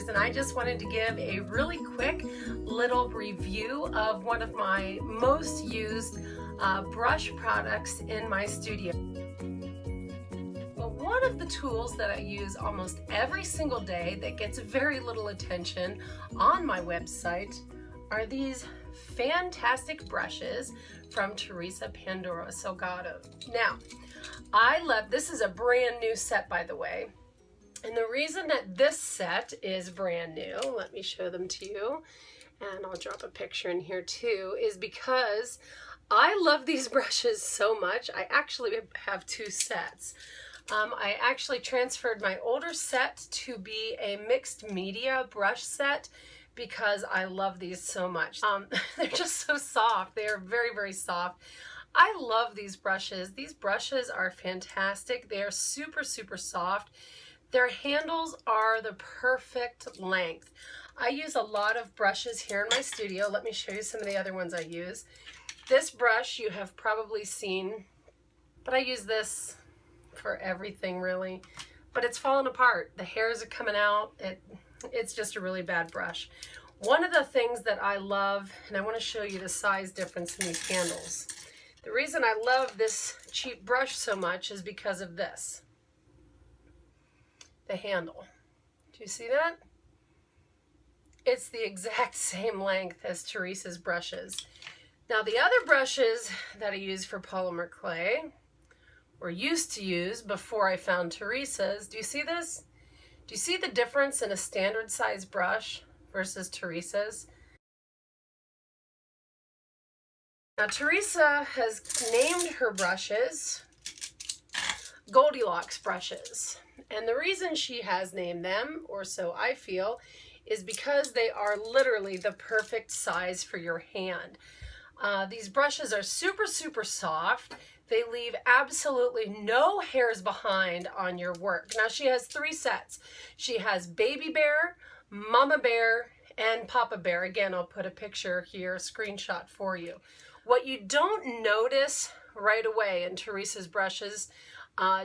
and I just wanted to give a really quick little review of one of my most used brush products in my studio. Well, one of the tools that I use almost every single day that gets very little attention on my website are these fantastic brushes from TinyPandora Salgado. Now, I love, this is a brand new set, by the way. And the reason that this set is brand new, let me show them to you, and I'll drop a picture in here too, is because I love these brushes so much. I actually have two sets. I actually transferred my older set to be a mixed media brush set because I love these so much. They're just so soft. They are very, very soft. I love these brushes. These brushes are fantastic. They are super, super soft. Their handles are the perfect length. I use a lot of brushes here in my studio. Let me show you some of the other ones I use. This brush you have probably seen, but I use this for everything really. But it's falling apart. The hairs are coming out. It's just a really bad brush. One of the things that I love, and I want to show you the size difference in these handles. The reason I love this cheap brush so much is because of this. The handle. Do you see that? It's the exact same length as Teresa's brushes. Now the other brushes that I use for polymer clay, or used to use before I found Teresa's, do you see this? Do you see the difference in a standard size brush versus Teresa's? Now Teresa has named her brushes Goldilocks brushes. And the reason she has named them, or so I feel, is because they are literally the perfect size for your hand. These brushes are super, super soft. They leave absolutely no hairs behind on your work. Now she has three sets. She has Baby Bear, Mama Bear, and Papa Bear. Again, I'll put a picture here, a screenshot for you. What you don't notice right away in Teresa's brushes,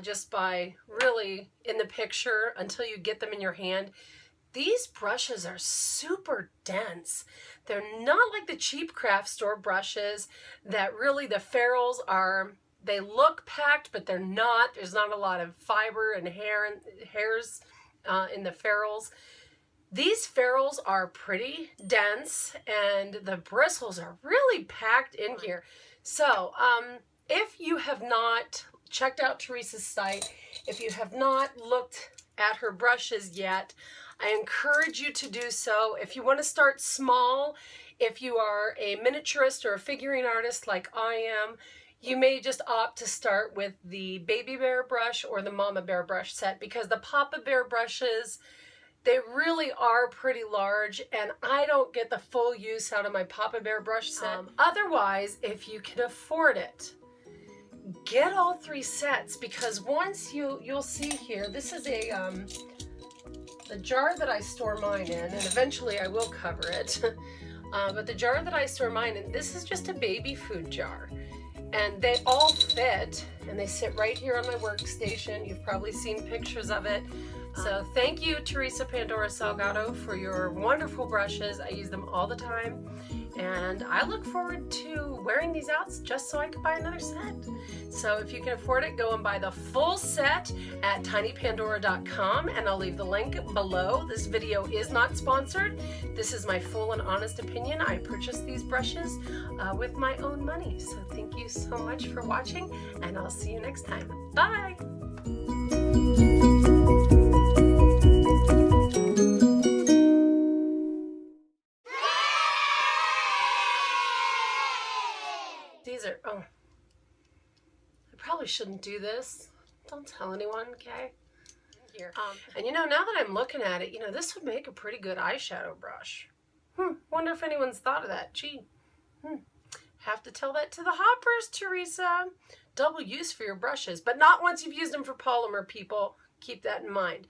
just by really in the picture until you get them in your hand, these brushes are super dense. They're not like the cheap craft store brushes that really the ferrules are, they look packed, but they're not. There's not a lot of fiber and hairs in the ferrules. These ferrules are pretty dense and the bristles are really packed in here. So if you have not checked out Teresa's site, if you have not looked at her brushes yet, I encourage you to do so. If you want to start small, if you are a miniaturist or a figurine artist like I am, you may just opt to start with the Baby Bear brush or the Mama Bear brush set, because the Papa Bear brushes, they really are pretty large and I don't get the full use out of my Papa Bear brush set. Otherwise, if you can afford it, get all three sets, because once you'll see here, this is the jar that I store mine in, and eventually I will cover it. But the jar that I store mine in, this is just a baby food jar. And they all fit, and they sit right here on my workstation. You've probably seen pictures of it. So thank you, TinyPandora Salgado, for your wonderful brushes. I use them all the time. And I look forward to wearing these out just so I can buy another set. So if you can afford it, go and buy the full set at TinyPandora.com, and I'll leave the link below. This video is not sponsored. This is my full and honest opinion. I purchased these brushes with my own money. So thank you so much for watching, and I'll see you next time. Bye! These are, oh, I probably shouldn't do this. Don't tell anyone, okay? Here. And you know, now that I'm looking at it, you know, this would make a pretty good eyeshadow brush. Wonder if anyone's thought of that. Gee, have to tell that to the hoppers, Teresa. Double use for your brushes, but not once you've used them for polymer, people. Keep that in mind.